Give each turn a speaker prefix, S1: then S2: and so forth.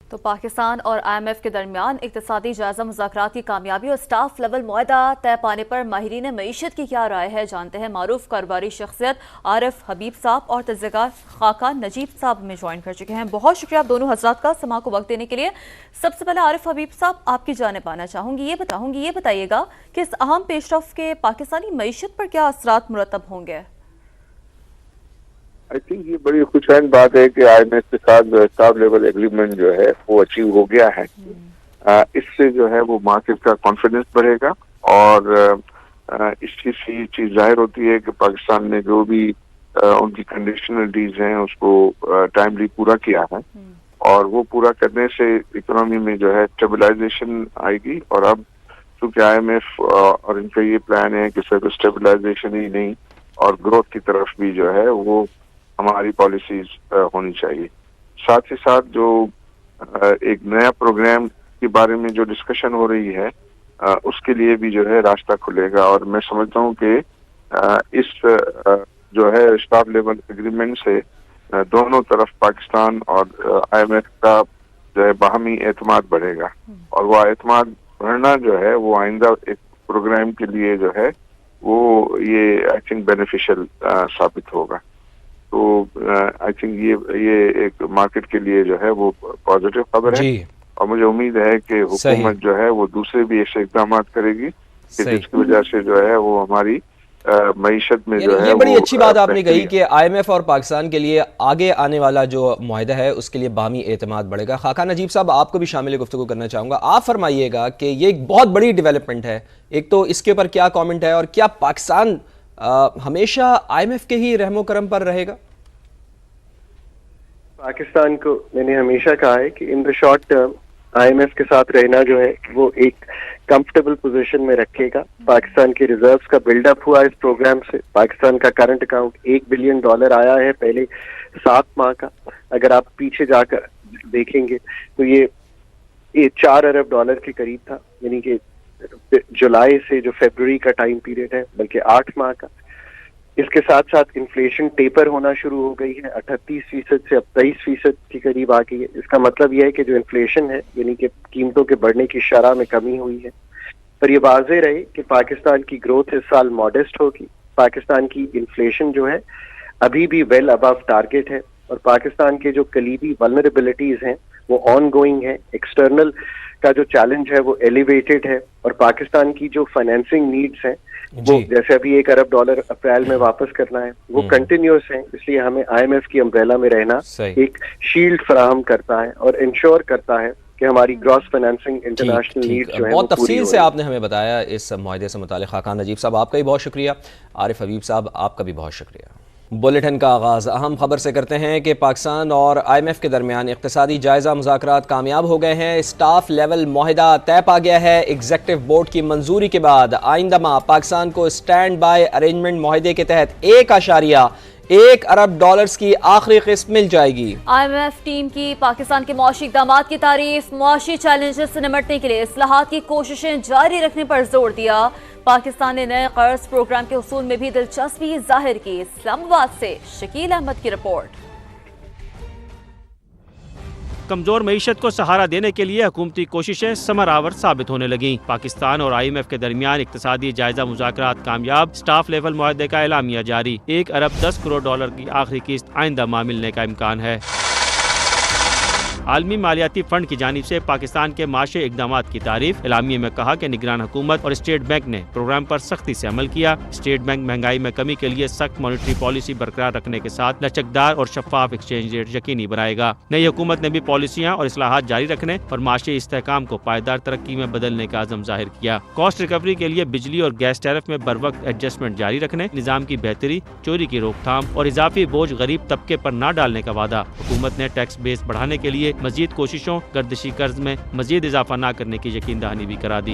S1: تو پاکستان اور IMF کے درمیان اقتصادی جائزہ مذاکرات کی کامیابی اور سٹاف لیول معاہدہ طے پانے پر ماہرین معیشت کی کیا رائے ہے، جانتے ہیں۔ معروف کاروباری شخصیت عارف حبیب صاحب اور تجزیہ کار خاقان نجیب صاحب میں جوائن کر چکے ہیں۔ بہت شکریہ آپ دونوں حضرات کا سماع کو وقت دینے کے لیے۔ سب سے پہلے عارف حبیب صاحب آپ کی جانب آنا چاہوں گی، یہ بتائیے گا کہ اس اہم پیش رفت کے پاکستانی معیشت پر کیا اثرات مرتب ہوں گے؟
S2: آئی تھنک یہ بڑی خوشحال بات ہے کہ IMF کے ساتھ جو اسٹاف لیول ایگریمنٹ جو ہے وہ اچیو ہو گیا ہے۔ اس سے جو ہے وہ مارکیٹ کا کانفیڈنس بڑھے گا، اور اس چیز سے یہ چیز ظاہر ہوتی ہے کہ پاکستان نے جو بھی ان کی کنڈیشنلٹیز ہیں اس کو ٹائملی پورا کیا ہے، اور وہ پورا کرنے سے اکنامی میں جو ہے اسٹیبلائزیشن آئے گی۔ اور اب چونکہ IMF اور ان کا یہ پلان ہے کہ صرف اسٹیبلائزیشن ہی نہیں اور گروتھ کی طرف بھی جو ہے وہ ہماری پالیسیز ہونی چاہیے۔ ساتھ ہی ساتھ جو ایک نیا پروگرام کے بارے میں جو ڈسکشن ہو رہی ہے اس کے لیے بھی جو ہے راستہ کھلے گا، اور میں سمجھتا ہوں کہ اس جو ہے اسٹاف لیول ایگریمنٹ سے دونوں طرف پاکستان اور IMF کا جو ہے باہمی اعتماد بڑھے گا، اور وہ اعتماد بڑھنا جو ہے وہ آئندہ ایک پروگرام کے لیے جو ہے وہ یہ آئی تھنک بینیفیشل ثابت ہوگا۔ تو آئی تھنک یہ ایک مارکیٹ کے لیے جو ہے وہ پازیٹیو خبر ہے، اور مجھے امید ہے کہ حکومت جو ہے وہ دوسرے بھی ایسے اقدامات کرے گی کہ جس کی وجہ سے جو ہے وہ ہماری معیشت میں جو ہے
S3: یہ بڑی اچھی بات آپ نے کہی کہ IMF اور پاکستان کے لیے آگے آنے والا جو معاہدہ ہے اس کے لیے باہمی اعتماد بڑھے گا۔ خاقان نجیب صاحب آپ کو بھی شامل گفتگو کرنا چاہوں گا، آپ فرمائیے گا کہ یہ ایک بہت بڑی ڈیولپمنٹ ہے، ایک تو اس کے اوپر کیا کامنٹ ہے، اور کیا پاکستان ہمیشہ IMF کے ہی رحم و کرم پر رہے گا؟
S4: پاکستان کو میں نے ہمیشہ کہا ہے کہ ان دا شارٹ ٹرم IMF کے ساتھ رہنا جو ہے وہ ایک کمفرٹیبل پوزیشن میں رکھے گا۔ پاکستان کے ریزروز کا بلڈ اپ ہوا اس پروگرام سے، پاکستان کا کرنٹ اکاؤنٹ $1 بلین آیا ہے پہلے 7 ماہ کا۔ اگر آپ پیچھے جا کر دیکھیں گے تو یہ $4 ارب کے قریب تھا، یعنی کہ جولائی سے جو فیبروری کا ٹائم پیریڈ ہے بلکہ 8 ماہ کا۔ اس کے ساتھ ساتھ انفلیشن ٹیپر ہونا شروع ہو گئی ہے، 38% سے اب 23% کے قریب آ گئی ہے۔ اس کا مطلب یہ ہے کہ جو انفلیشن ہے یعنی کہ قیمتوں کے بڑھنے کی شرح میں کمی ہوئی ہے۔ پر یہ واضح رہے کہ پاکستان کی گروتھ اس سال ماڈسٹ ہوگی، پاکستان کی انفلیشن جو ہے ابھی بھی ویل ابو ٹارگیٹ ہے، اور پاکستان کے جو کلیدی ولنریبلٹیز ہیں وہ آن گوئنگ ہیں۔ ایکسٹرنل کا جو چیلنج ہے وہ ایلیویٹڈ ہے، اور پاکستان کی جو فائنینسنگ نیڈز ہیں وہ جیسے ابھی $1 ارب اپریل میں واپس کرنا ہے وہ کنٹینیوس ہیں۔ اس لیے ہمیں IMF کی امبریلا میں رہنا ایک شیلڈ فراہم کرتا ہے اور انشور کرتا ہے کہ ہماری گراس فائنینسنگ انٹرنیشنل نیڈ جو ہے
S3: بہت تفصیل سے آپ نے ہمیں بتایا اس معاہدے سے متعلق۔ خاقان نجیب صاحب آپ کا بھی بہت شکریہ، عارف حبیب صاحب آپ کا بھی بہت شکریہ۔ بلیٹن کا آغاز اہم خبر سے کرتے ہیں کہ پاکستان اور IMF کے درمیان اقتصادی جائزہ مذاکرات کامیاب ہو گئے ہیں۔ اسٹاف لیول معاہدہ طے پا گیا ہے۔ ایگزیکٹو بورڈ کی منظوری کے بعد آئندہ ماہ پاکستان کو اسٹینڈ بائی ارینجمنٹ معاہدے کے تحت $1.1 ارب کی آخری قسط مل جائے گی۔
S1: IMF ٹیم کی پاکستان کے معاشی اقدامات کی تعریف، معاشی چیلنجز سے نمٹنے کے لیے اصلاحات کی کوششیں جاری رکھنے پر زور دیا۔ پاکستان نے نئے قرض پروگرام کے حصول میں بھی دلچسپی ظاہر کی۔ اسلام آباد سے شکیل احمد کی رپورٹ۔
S5: کمزور معیشت کو سہارا دینے کے لیے حکومتی کوششیں ثمر آور ثابت ہونے لگیں۔ پاکستان اور IMF کے درمیان اقتصادی جائزہ مذاکرات کامیاب، اسٹاف لیول معاہدے کا اعلامیہ جاری۔ $1 ارب 10 کروڑ کی آخری قسط آئندہ ماہ ملنے کا امکان ہے۔ عالمی مالیاتی فنڈ کی جانب سے پاکستان کے معاشی اقدامات کی تعریف۔ اعلامیے میں کہا کہ نگران حکومت اور اسٹیٹ بینک نے پروگرام پر سختی سے عمل کیا۔ اسٹیٹ بینک مہنگائی میں کمی کے لیے سخت مانیٹری پالیسی برقرار رکھنے کے ساتھ لچکدار اور شفاف ایکسچینج ریٹ یقینی بنائے گا۔ نئی حکومت نے بھی پالیسیاں اور اصلاحات جاری رکھنے اور معاشی استحکام کو پائیدار ترقی میں بدلنے کا عزم ظاہر کیا۔ کاسٹ ریکوری کے لیے بجلی اور گیس ٹیرف میں بروقت ایڈجسٹمنٹ جاری رکھنے، نظام کی بہتری، چوری کی روک تھام اور اضافی بوجھ غریب طبقے پر نہ ڈالنے کا وعدہ۔ حکومت نے ٹیکس بیس بڑھانے کے لیے مزید کوششوں، گردشی قرض میں مزید اضافہ نہ کرنے کی یقین دہانی بھی کرا دی۔